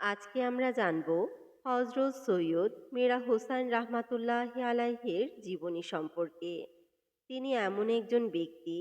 আজকে আমরা জানব হজরত সৈয়দ মীরা হোসাইন রাহমাতুল্লাহি আলাইহির জীবনী সম্পর্কে। তিনি এমন একজন ব্যক্তি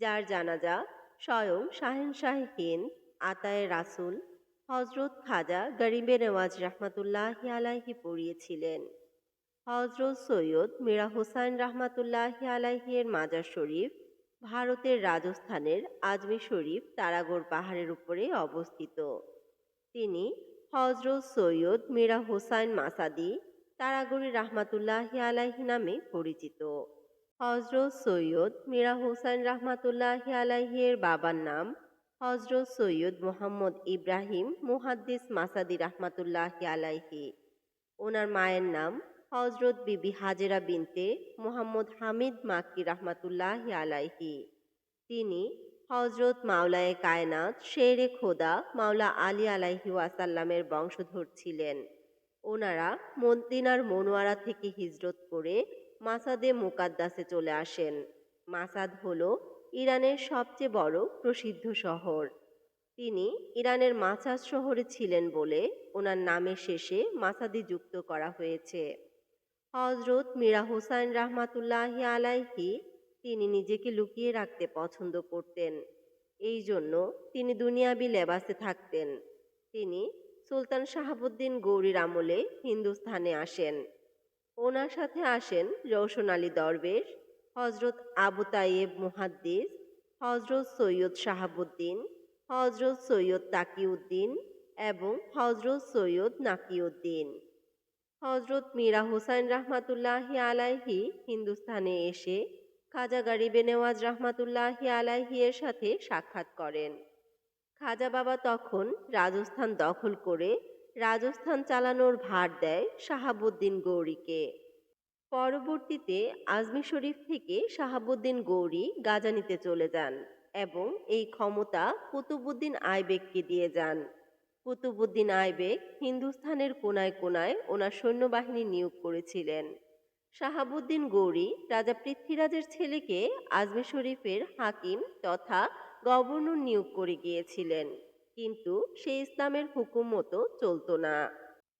যার জানাজা স্বয়ং শাহেনশাহ হিন্দ আতায়ে রাসুল হজরত খাজা গরিবে নওয়াজ রাহমাতুল্লাহি আলাইহি পড়িয়েছিলেন। হজরত সৈয়দ মীরা হোসাইন রাহমাতুল্লাহি আলাইহির মাজার শরীফ ভারতের রাজস্থানের আজমির শরীফ তারাগড় পাহাড়ের উপরে অবস্থিত। তিনি হজরত সৈয়দ মীরা হোসাইন মাসাদি তারাগড়ি রাহমাতুল্লাহি আলাইহি নামে পরিচিত। হজরত সৈয়দ মীরা হোসাইন রাহমাতুল্লাহি আলাইহির বাবার নাম হজরত সৈয়দ মোহাম্মদ ইব্রাহিম মুহাদ্দিস মাসাদি রাহমাতুল্লাহি আলাইহি। ওনার মায়ের নাম হজরত বিবি হাজেরা বিনতে মোহাম্মদ হামিদ মাক্কি রাহমাতুল্লাহি আলাইহি। তিনি হজরত মাওলায়ে কায়নাত শেরে খোদা মাওলা আলী আলাইহি ওয়াসাল্লামের বংশধর ছিলেন। ওনারা মদিনার মনোয়ারা থেকে হিজরত করে মাসাদে মুকাদ্দাসে চলে আসেন। মাসাদ হল ইরানের সবচেয়ে বড় প্রসিদ্ধ শহর। তিনি ইরানের মাসাদ শহরে ছিলেন বলে ওনার নামের শেষে মাসাদি যুক্ত করা হয়েছে। হজরত মীরা হোসাইন রাহমাতুল্লাহি আলাইহি তিনি নিজেকে লুকিয়ে রাখতে পছন্দ করতেন। এই জন্য তিনি দুনিয়াবি লেবাসে থাকতেন। তিনি সুলতান শাহাবুদ্দিন গৌরীর আমলে হিন্দুস্থানে আসেন। ওনার সাথে আসেন রওশন আলী দরবেশ, হজরত আবু তাইয়েব মুহাদ্দিস, হজরত সৈয়দ শাহাবুদ্দিন, হজরত সৈয়দ তাকিউদ্দিন এবং হজরত সৈয়দ নাকিউদ্দিন। হজরত মীরা হোসাইন রাহমাতুল্লাহি আলাইহি হিন্দুস্থানে এসে খাজা গরিবে নেওয়াজ রাহমাতুল্লাহি আলাইহি এর সাথে সাক্ষাৎ করেন। খাজা বাবা তখন রাজস্থান দখল করে রাজস্থান চালানোর ভার দেয় শাহাবুদ্দিন গৌরীকে। পরবর্তীতে আজমি শরীফ থেকে শাহাবুদ্দিন গৌরী গাজানিতে চলে যান এবং এই ক্ষমতা কুতুবুদ্দিন আইবেককে দিয়ে যান। কুতুবুদ্দিন আইবেক হিন্দুস্থানের কোনায় কোনায় ওনার সৈন্যবাহিনী নিয়োগ করেছিলেন। শাহাবুদ্দিন গৌরী রাজা পৃথ্বীরাজের ছেলেকে আজমি শরীফের হাকিম তথা গভর্নর নিয়োগ করে গিয়েছিলেন, কিন্তু সে ইসলামের হুকুম মতো চলতো না।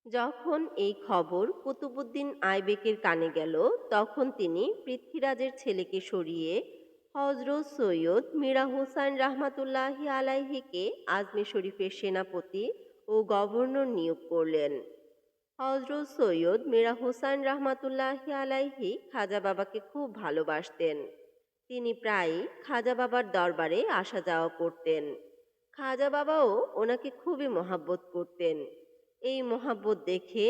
যখন এই খবর কুতুবুদ্দিন আইবেকের কানে গেল, তখন তিনি পৃথ্বীরাজের ছেলেকে সরিয়ে হজরত সৈয়দ মীরা হোসাইন রাহমাতুল্লাহি আলাইহিকে আজমি শরীফের সেনাপতি ও গভর্নর নিয়োগ করলেন। হজরত সৈয়দ মীরা হোসাইন রাহমাতুল্লাহি আলাইহি খাজা বাবাকে খুব ভালোবাসতেন। তিনি প্রায়ই খাজা বাবার দরবারে আসা যাওয়া করতেন। খাজা বাবাও ওনাকে খুবই মহাব্বত করতেন। এই মহাব্বত দেখে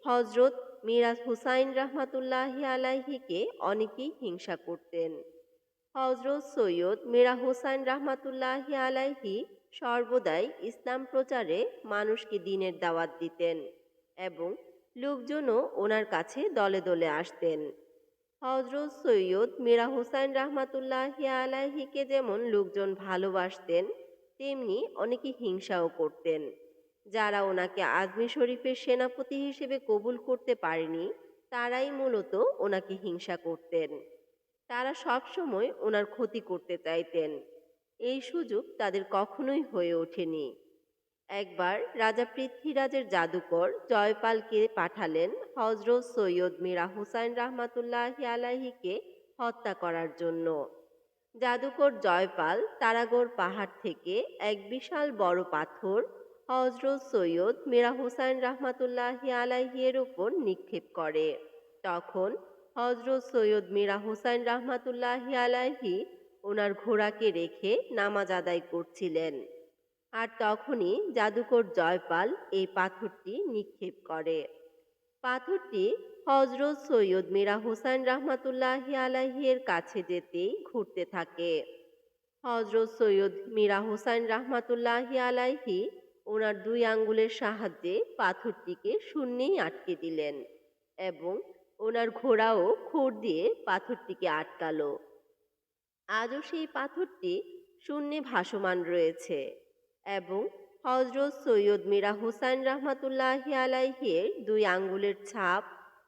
হজরত মীরা হুসাইন রাহমাতুল্লাহি আলাইহিকে অনেকেই হিংসা করতেন। হজরত সৈয়দ মীরা হোসাইন রাহমাতুল্লাহি আলাইহি সর্বদাই ইসলাম প্রচারে মানুষকে দ্বীনের দাওয়াত দিতেন এবং লোকজনও ওনার কাছে দলে দলে আসতেন। হজরত সৈয়দ মীরা হোসাইন রাহমাতুল্লাহি আলাইহিকে যেমন লোকজন ভালোবাসতেন, তেমনি অনেকে হিংসাও করতেন। যারা ওনাকে আজমি শরীফের সেনাপতি হিসেবে কবুল করতে পারেনি, তারাই মূলত ওনাকে হিংসা করতেন। তারা সবসময় ওনার ক্ষতি করতে চাইতেন। এই সুযোগ তাদের কখনোই হয়ে ওঠেনি। একবার রাজা পৃথ্বীরাজের জাদুকর জয়পালকে পাঠালেন হজরত সৈয়দ মীরা হোসাইন রাহমাতুল্লাহি আলাইহিকে হত্যা করার জন্য। জাদুকর জয়পাল তারাগড় পাহাড় থেকে এক বিশাল বড় পাথর হজরত সৈয়দ মীরা হোসাইন রাহমাতুল্লাহি আলাইহি এর উপর নিক্ষেপ করে। তখন হজরত সৈয়দ মীরা হোসাইন রাহমাতুল্লাহি আলাইহি ওনার ঘোড়াকে রেখে নামাজ আদায় করছিলেন। আর তখনই জাদুকর জয়পাল এই পাথরটি নিক্ষেপ করে। পাথরটি হজরত সৈয়দ মীরা হোসাইন রাহমাতুল্লাহি আলাইহি এর কাছে যেতেই ঘুরতে থাকে। হজরত সৈয়দ মীরা হোসাইন রাহমাতুল্লাহি আলাইহি ওনার দুই আঙ্গুলের সাহায্যে পাথরটিকে শূন্যেই আটকে দিলেন এবং ওনার ঘোড়াও খুর দিয়ে পাথরটিকে আটকালো। আজও সেই পাথরটি শূন্যে ভাসমান রয়েছে এবং হজরত সৈয়দ মীরা হোসাইন রাহমাতুল্লাহি আলাইহির দুই আঙ্গুলের ছাপ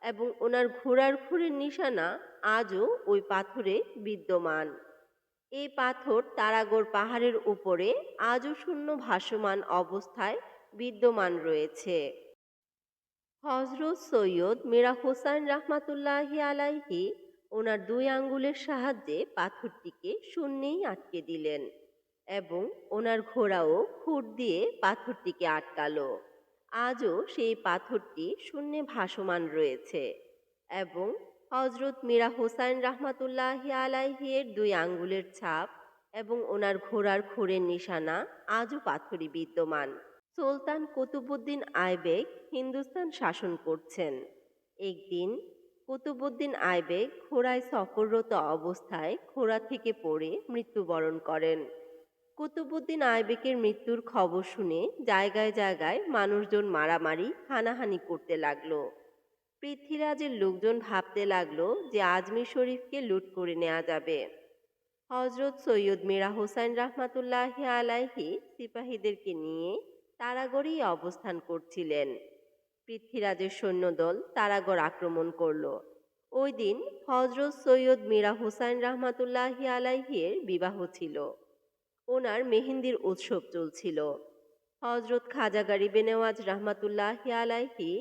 এবং ওনার ঘোড়ার খুরের নিশানা আজও ওই পাথরে বিদ্যমান। এই পাথর তারাগড় পাহাড়ের উপরে আজও শূন্য ভাসমান অবস্থায় বিদ্যমান রয়েছে। হজরত সৈয়দ মীরা হোসাইন রাহমাতুল্লাহি আলাইহি ওনার দুই আঙ্গুলের সাহায্যে পাথরটিকে শূন্যেই আটকে দিলেন এবং ওনার ঘোড়াও খুঁট দিয়ে পাথরটিকে আটকালো। আজও সেই পাথরটি শূন্যে ভাসমান রয়েছে এবং হজরত মীরা হোসাইন রাহমাতুল্লাহি আলাইহি এর দুই আঙ্গুলের ছাপ এবং ওনার ঘোড়ার খুরের নিশানা আজও পাথরই বিদ্যমান। সুলতান কুতুবুদ্দিন আইবেক হিন্দুস্তান শাসন করছেন। একদিন কুতুবুদ্দিন আইবেক ঘোড়ায় সফররত অবস্থায় ঘোড়া থেকে পড়ে মৃত্যুবরণ করেন। কুতুবুদ্দিন আইবেকের মৃত্যুর খবর শুনে জায়গায় জায়গায় মানুষজন মারামারি হানাহানি করতে লাগলো। পৃথ্বীরাজের লোকজন ভাবতে লাগলো যে আজমির শরীফকে লুট করে নেওয়া যাবে। হজরত সৈয়দ মীরা হোসাইন রাহমাতুল্লাহি আলাইহি সিপাহীদেরকে নিয়ে তারাগড়েই অবস্থান করছিলেন। পৃথ্বীরাজের সৈন্যদল তারাগড় আক্রমণ করল। ওই দিন হজরত সৈয়দ মীরা হোসাইন রাহমাতুল্লাহি আলাইহির বিবাহ ছিল। ওনার মেহেন্দির উৎসব চলছিল। হজরত খাজা গরিবে নেওয়াজ রাহমাতুল্লাহি আলাইহি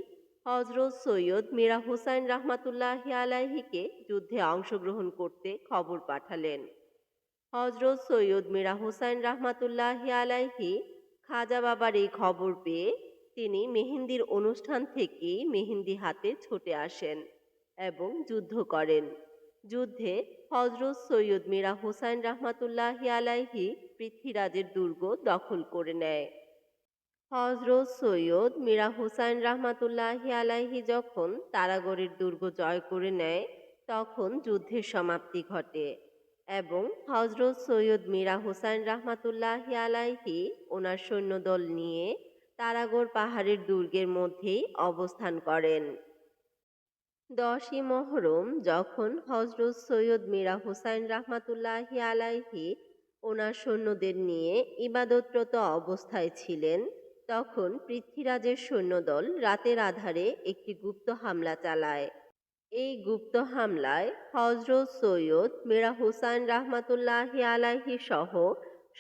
হজরত সৈয়দ মীরা হোসাইন রাহমাতুল্লাহি আলাইহিকে যুদ্ধে অংশগ্রহণ করতে খবর পাঠালেন। হজরত সৈয়দ মীরা হোসাইন রাহমাতুল্লাহি আলাইহি খাজা বাবার এই খবর পেয়ে তিনি মেহেন্দির অনুষ্ঠান থেকেই মেহেন্দি হাতে ছুটে আসেন এবং যুদ্ধ করেন। যুদ্ধে হজরত সৈয়দ মীরা হোসাইন রাহমাতুল্লাহি আলাইহি পৃথ্বীরাজের দুর্গ দখল করে নেয়। হজরত সৈয়দ মীরা হোসাইন রাহমাতুল্লাহি আলাইহি যখন তারাগড়ের দুর্গ জয় করে নেয় তখন যুদ্ধের সমাপ্তি ঘটে এবং হজরত সৈয়দ মীরা হোসাইন রাহমাতুল্লাহি আলাইহি ওনার সৈন্যদল নিয়ে তারাগড় পাহাড়ের দুর্গের মধ্যেই অবস্থান করেন। 10ই মহরম যখন হজরত সৈয়দ মীরা হোসাইন রাহমাতুল্লাহি আলাইহি ওনার সৈন্যদের নিয়ে ইবাদতরত অবস্থায় ছিলেন তখন পৃথ্বীরাজের সৈন্যদল রাতের আধারে একটি গুপ্ত হামলা চালায়। এই গুপ্ত হামলায় হজরত সৈয়দ মীরা হোসাইন রাহমাতুল্লাহি আলাইহি সহ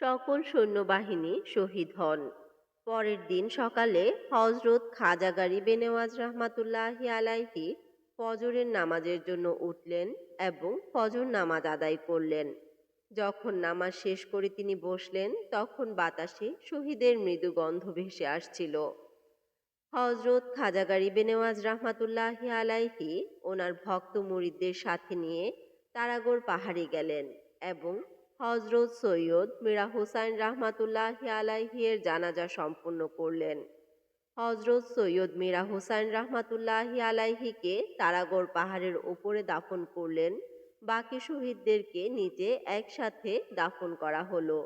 সকল সৈন্যবাহিনী শহীদ হন। পরের দিন সকালে হজরত খাজা গরিবে নেওয়াজ রাহমাতুল্লাহি আলাইহি ফজরের নামাজের জন্য উঠলেন এবং ফজর নামাজ আদায় করলেন। যখন নামাজ শেষ করে তিনি বসলেন তখন বাতাসে শহীদের মৃদু গন্ধ ভেসে আসছিল। হজরত খাজা গরিবে নেওয়াজ রাহমাতুল্লাহি আলাইহি ওনার ভক্ত মুরিদদের সাথে নিয়ে তারাগড় পাহাড়ে গেলেন এবং হজরত সৈয়দ মীরা হোসাইন রাহমাতুল্লাহি আলাইহি এর জানাজা সম্পন্ন করলেন। হজরত সৈয়দ মীরা হোসাইন রাহমাতুল্লাহি আলাইহিকে তারাগড় পাহাড়ের উপরে দাফন করলেন। বাকি শহীদদেরকে নিচে একসাথে দাফন করা হলো।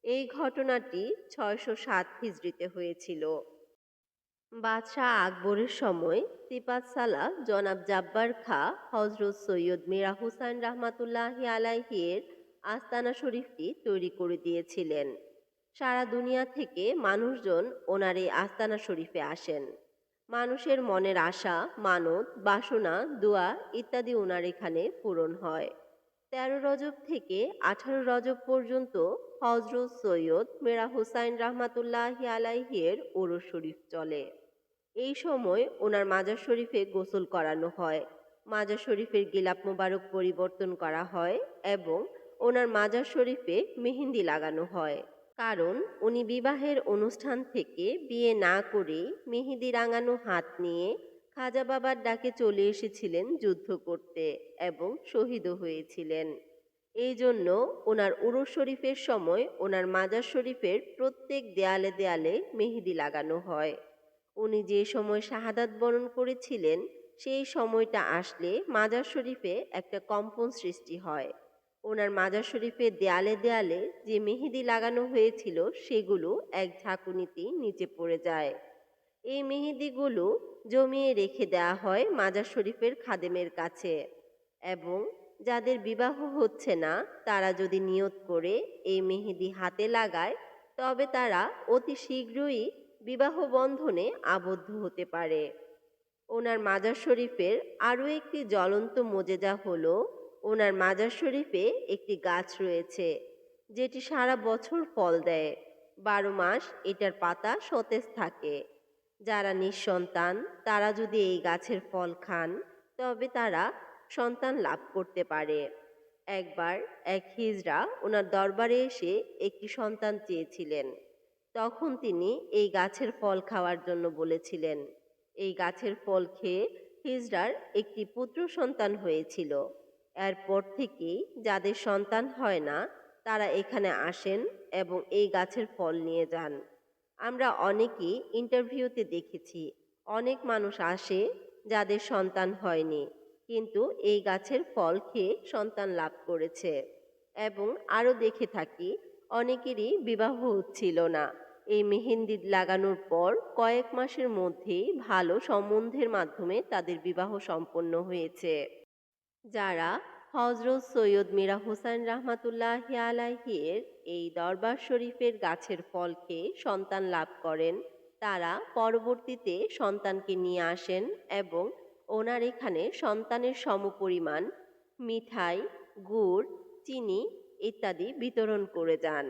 এই ঘটনাটি 607 হিজরিতে হয়েছিল। বাদশাহ আকবরের সময় সিপাত সালাহ জনাব জাব্বার খাঁ হজরত সৈয়দ মীরা হোসাইন রাহমাতুল্লাহি আলাইহি এর আস্তানা শরীফটি তৈরি করে দিয়েছিলেন। সারা দুনিয়া থেকে মানুষজন ওনার এই আস্তানা শরীফে আসেন। মানুষের মনের আশা, মানত, বাসনা, দোয়া ইত্যাদি ওনার এখানে পূরণ হয়। 13 রজব থেকে 18 রজব পর্যন্ত হজরত সৈয়দ মীরা হোসাইন রাহমাতুল্লাহি আলাইহি এর ওরস শরীফ চলে। এই সময় ওনার মাজার শরীফে গোসল করানো হয়, মাজার শরীফের গিলাপ মোবারক পরিবর্তন করা হয় এবং ওনার মাজার শরীফে মেহেন্দি লাগানো হয়। কারণ উনি বিবাহের অনুষ্ঠান থেকে বিয়ে না করে মেহেদি রাঙানো হাত নিয়ে খাজা বাবার ডাকে চলে এসেছিলেন যুদ্ধ করতে এবং শহীদও হয়েছিলেন। এই জন্য ওনার উরুস শরীফের সময় ওনার মাজার শরীফের প্রত্যেক দেয়ালে দেয়ালে মেহেদি লাগানো হয়। উনি যে সময় শাহাদাত বরণ করেছিলেন সেই সময়টা আসলে মাজার শরীফে একটা কম্পন সৃষ্টি হয়। ওনার মাজার শরীফের দেয়ালে দেয়ালে যে মেহেদি লাগানো হয়েছিল সেগুলো এক ঝাঁকুনিতেই নিচে পড়ে যায়। এই মেহেদিগুলো জমিয়ে রেখে দেওয়া হয় মাজার শরীফের খাদেমের কাছে এবং যাদের বিবাহ হচ্ছে না তারা যদি নিয়ত করে এই মেহেদি হাতে লাগায় তবে তারা অতি শীঘ্রই বিবাহ বন্ধনে আবদ্ধ হতে পারে। ওনার মাজার শরীফের আরও একটি জ্বলন্ত মোজেজা হলো ওনার মাজার শরীফে একটি গাছ রয়েছে যেটি সারা বছর ফল দেয়। 12 মাস এটার পাতা সতেজ থাকে। যারা নিঃসন্তান তারা যদি এই গাছের ফল খান তবে তারা সন্তান লাভ করতে পারে। একবার এক হিজড়া ওনার দরবারে এসে একটি সন্তান চেয়েছিলেন। তখন তিনি এই গাছের ফল খাওয়ার জন্য বলেছিলেন। এই গাছের ফল খেয়ে হিজড়ার একটি পুত্র সন্তান হয়েছিল। এরপর থেকেই যাদের সন্তান হয় না তারা এখানে আসেন এবং এই গাছের ফল নিয়ে যান। আমরা অনেকেই ইন্টারভিউতে দেখেছি, অনেক মানুষ আসে যাদের সন্তান হয়নি, কিন্তু এই গাছের ফল খেয়ে সন্তান লাভ করেছে। এবং আরও দেখে থাকি অনেকেরই বিবাহ হচ্ছিল না, এই মেহেন্দি লাগানোর পর কয়েক মাসের মধ্যেই ভালো সম্বন্ধের মাধ্যমে তাদের বিবাহ সম্পন্ন হয়েছে। যারা হজরত সৈয়দ মীরা হোসাইন রহমাতুল্লাহ আলাইহির এই দরবার শরীফের গাছের ফল খেয়ে সন্তান লাভ করেন, তারা পরবর্তীতে সন্তানকে নিয়ে আসেন এবং ওনার এখানে সন্তানের সমপরিমাণ মিঠাই, গুড়, চিনি ইত্যাদি বিতরণ করে যান।